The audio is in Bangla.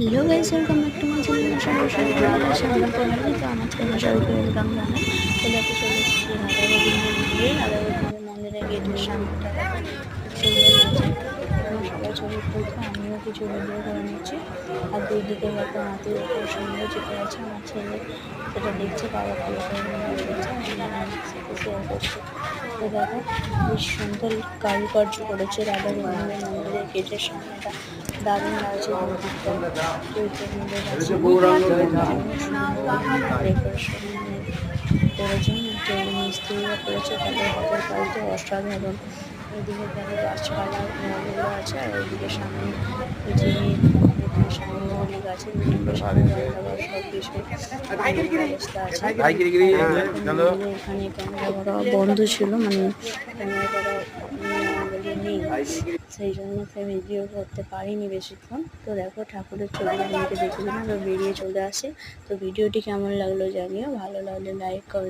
Hello guys, welcome back to my channel. তো আমার চ্যানেলে সবাইকে ওয়েলকাম জানাই। তো দেখো চলে এসেছি রাধা গোবিন্দ মন্দিরে। রাধা গোবিন্দ মন্দিরের গেটের সামনেটা দেখো খুব সুন্দর লাগছে। তোমরা সবাই ছবি তুলছো, আমিও কিছু ভিডিও করে নিচ্ছি। আর দুই দিকে দেখো হাতির উপর সুন্দর চেপে আছে। আমার ছেলে সেটা দেখছে, বাবা ফলো করে দেখছে, সাথে শেয়ার করছে। তো দেখো বেশ সুন্দর কারুকার্য করেছে রাধা গোবিন্দ মন্দিরের গেটের সামনেটা। দারুণ লাগছে মন্দিরটা। চৈত্র মন্দির আছে ডেকোরেশন করেছেন যে মিস্ত্রিরা করেছে, তাদের হাতের কাজটা অসাধারণ। ওইদিকে দেখো গাছপালা আছে, আর ওইদিকে সামনে যে সামনে গাছের সব কিছু ব্যবস্থা আছে। এখানে ক্যামেরা করা বন্ধ ছিল, মানে ক্যামেরা করা নেই, সেই জন্য ভিডিও করতে পারিনি বেশিক্ষণ। তো দেখো ঠাকুরের ছবি দেখে দিলাম, তো বেরিয়ে চলে আসে। তো ভিডিওটি কেমন লাগলো জানিও, ভালো লাগলে লাইক কমেন্ট